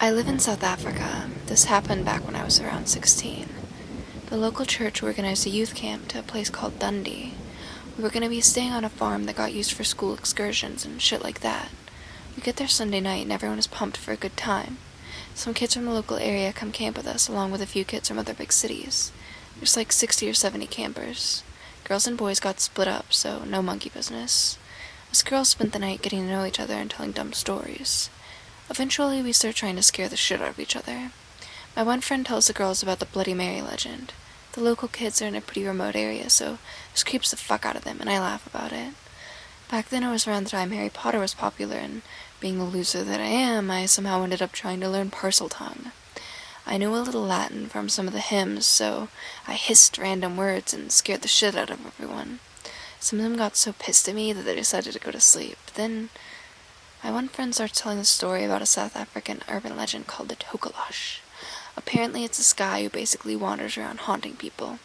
I live in South Africa. This happened back when I was around 16. The local church organized a youth camp to a place called Dundee. We were going to be staying on a farm that got used for school excursions and shit like that. We get there Sunday night and everyone is pumped for a good time. Some kids from the local area come camp with us, along with a few kids from other big cities. There's like 60 or 70 campers. Girls and boys got split up, so no monkey business. Us girls spent the night getting to know each other and telling dumb stories. Eventually, we start trying to scare the shit out of each other. My one friend tells the girls about the Bloody Mary legend. The local kids are in a pretty remote area, so this creeps the fuck out of them, and I laugh about it. Back then, it was around the time Harry Potter was popular, and being the loser that I am, I somehow ended up trying to learn Parseltongue. I knew a little Latin from some of the hymns, so I hissed random words and scared the shit out of everyone. Some of them got so pissed at me that they decided to go to sleep. Then my one friend starts telling a story about a South African urban legend called the Tokoloshe. Apparently it's this guy who basically wanders around haunting people.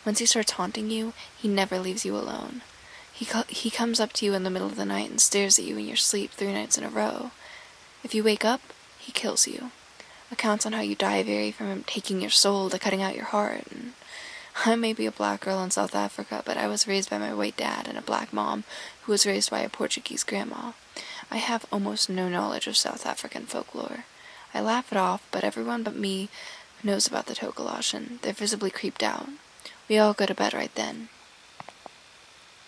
Once he starts haunting you, he never leaves you alone. He comes up to you in the middle of the night and stares at you in your sleep 3 nights in a row. If you wake up, he kills you. Accounts on how you die vary from him taking your soul to cutting out your heart. And I may be a black girl in South Africa, but I was raised by my white dad and a black mom who was raised by a Portuguese grandma. I have almost no knowledge of South African folklore. I laugh it off, but everyone but me knows about the Tokoloshe, and they're visibly creeped out. We all go to bed right then.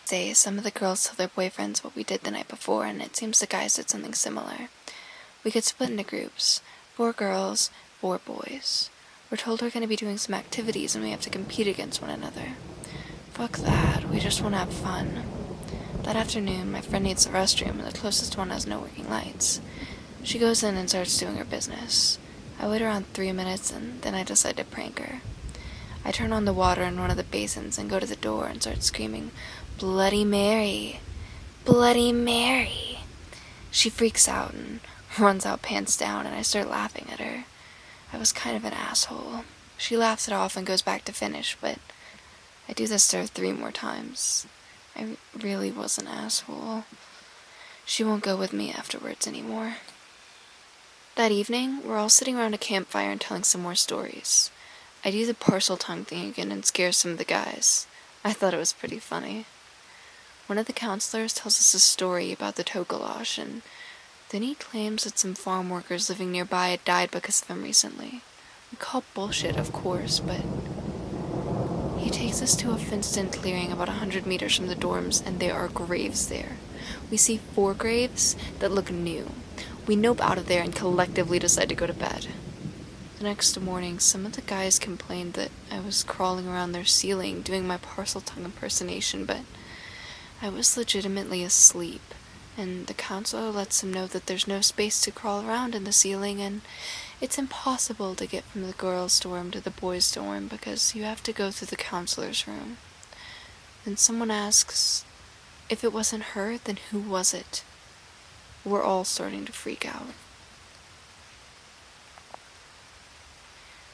Some of the girls tell their boyfriends what we did the night before, and it seems the guys did something similar. We get split into groups, 4 girls, 4 boys. We're told we're going to be doing some activities and we have to compete against one another. Fuck that, we just want to have fun. That afternoon, my friend needs the restroom, and the closest one has no working lights. She goes in and starts doing her business. I wait around 3 minutes, and then I decide to prank her. I turn on the water in one of the basins and go to the door and start screaming, "Bloody Mary! Bloody Mary!" She freaks out and runs out pants down, and I start laughing at her. I was kind of an asshole. She laughs it off and goes back to finish, but I do this to her 3 more times. I really was an asshole. She won't go with me afterwards anymore. That evening, we're all sitting around a campfire and telling some more stories. I do the Parseltongue thing again and scare some of the guys. I thought it was pretty funny. One of the counselors tells us a story about the Tokoloshe, and then he claims that some farm workers living nearby had died because of him recently. We call bullshit, of course, but he takes us to a fenced-in clearing about 100 meters from the dorms, and there are graves there. We see 4 graves that look new. We nope out of there and collectively decide to go to bed. The next morning, some of the guys complained that I was crawling around their ceiling doing my Parseltongue impersonation, but I was legitimately asleep, and the counselor lets them know that there's no space to crawl around in the ceiling, and it's impossible to get from the girls' dorm to the boys' dorm because you have to go through the counselor's room. Then someone asks, if it wasn't her, then who was it? We're all starting to freak out.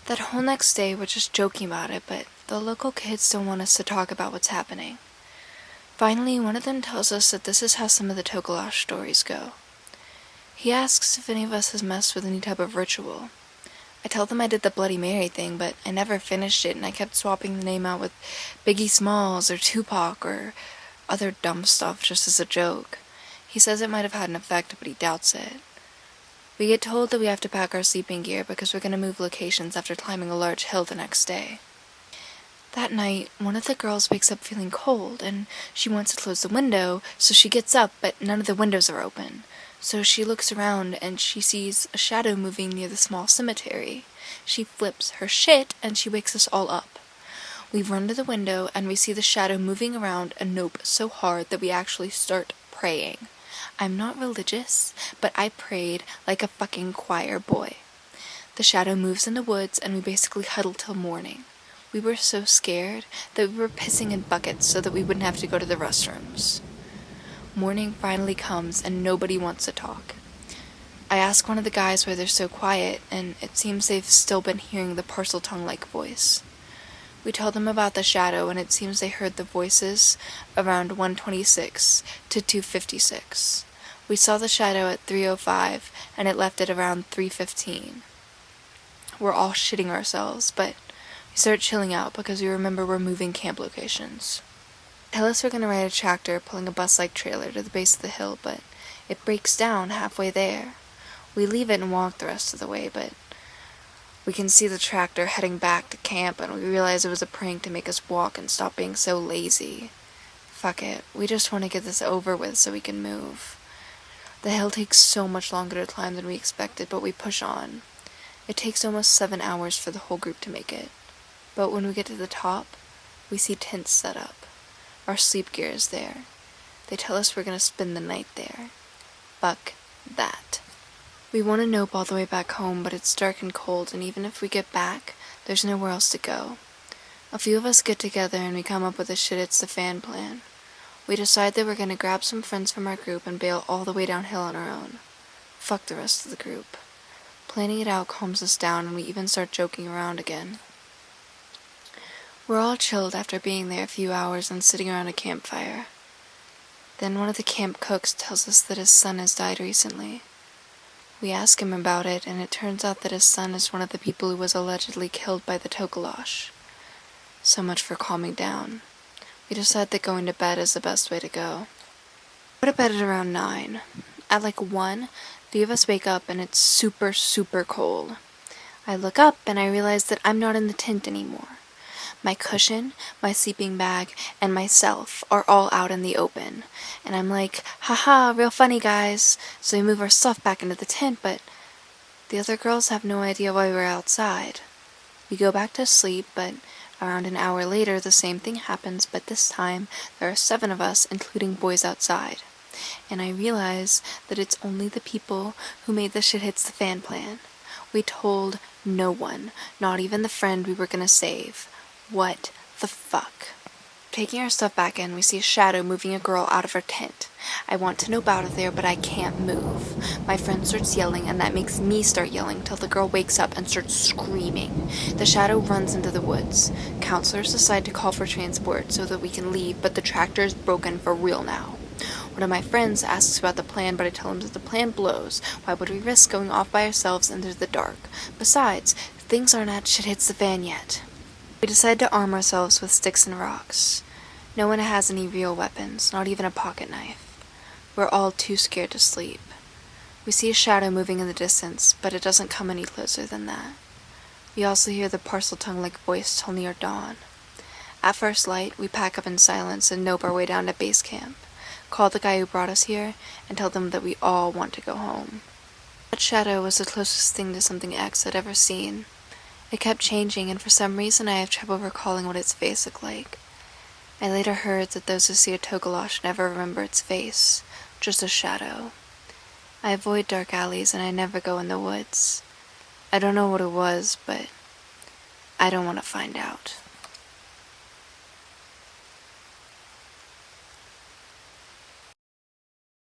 That whole next day, we're just joking about it, but the local kids don't want us to talk about what's happening. Finally, one of them tells us that this is how some of the Tokoloshe stories go. He asks if any of us has messed with any type of ritual. I tell them I did the Bloody Mary thing, but I never finished it, and I kept swapping the name out with Biggie Smalls or Tupac or other dumb stuff just as a joke. He says it might have had an effect, but he doubts it. We get told that we have to pack our sleeping gear because we're going to move locations after climbing a large hill the next day. That night, one of the girls wakes up feeling cold, and she wants to close the window, so she gets up, but none of the windows are open. So she looks around, and she sees a shadow moving near the small cemetery. She flips her shit, and she wakes us all up. We run to the window, and we see the shadow moving around a nope so hard that we actually start praying. I'm not religious, but I prayed like a fucking choir boy. The shadow moves in the woods, and we basically huddle till morning. We were so scared that we were pissing in buckets so that we wouldn't have to go to the restrooms. Morning finally comes, and nobody wants to talk. I ask one of the guys why they're so quiet, and it seems they've still been hearing the Parseltongue-like voice. We tell them about the shadow, and it seems they heard the voices around 126 to 256. We saw the shadow at 3:05, and it left at around 3:15. We're all shitting ourselves, but we start chilling out because we remember we're moving camp locations. Tell us we're going to ride a tractor pulling a bus-like trailer to the base of the hill, but it breaks down halfway there. We leave it and walk the rest of the way, but we can see the tractor heading back to camp, and we realize it was a prank to make us walk and stop being so lazy. Fuck it, we just want to get this over with so we can move. The hill takes so much longer to climb than we expected, but we push on. It takes almost 7 hours for the whole group to make it. But when we get to the top, we see tents set up. Our sleep gear is there. They tell us we're gonna spend the night there. Fuck that. We want to nope all the way back home, but it's dark and cold, and even if we get back, there's nowhere else to go. A few of us get together and we come up with a shit it's the fan plan. We decide that we're gonna grab some friends from our group and bail all the way downhill on our own. Fuck the rest of the group. Planning it out calms us down, and we even start joking around again. We're all chilled after being there a few hours and sitting around a campfire. Then one of the camp cooks tells us that his son has died recently. We ask him about it, and it turns out that his son is one of the people who was allegedly killed by the Tokoloshe. So much for calming down. We decide that going to bed is the best way to go. We go to bed at around 9. At like 1, 3 of us wake up and it's super, super cold. I look up and I realize that I'm not in the tent anymore. My cushion, my sleeping bag, and myself are all out in the open. And I'm like, haha, real funny guys. So we move our stuff back into the tent, but the other girls have no idea why we're outside. We go back to sleep, but around an hour later the same thing happens, but this time there are 7 of us, including boys outside. And I realize that it's only the people who made the shit hits the fan plan. We told no one, not even the friend we were gonna save. What the fuck? Taking our stuff back in, we see a shadow moving a girl out of her tent. I want to nope out of there, but I can't move. My friend starts yelling, and that makes me start yelling till the girl wakes up and starts screaming. The shadow runs into the woods. Counselors decide to call for transport so that we can leave, but the tractor is broken for real now. One of my friends asks about the plan, but I tell him that the plan blows. Why would we risk going off by ourselves into the dark? Besides, things aren't at shit hits the fan yet. We decide to arm ourselves with sticks and rocks. No one has any real weapons, not even a pocket knife. We're all too scared to sleep. We see a shadow moving in the distance, but it doesn't come any closer than that. We also hear the parcel tongue-like voice till near dawn. At first light, we pack up in silence and nope our way down to base camp. Call the guy who brought us here, and tell them that we all want to go home. That shadow was the closest thing to something X had ever seen. It kept changing, and for some reason I have trouble recalling what its face looked like. I later heard that those who see a Tokoloshe never remember its face, just a shadow. I avoid dark alleys and I never go in the woods. I don't know what it was, but I don't want to find out.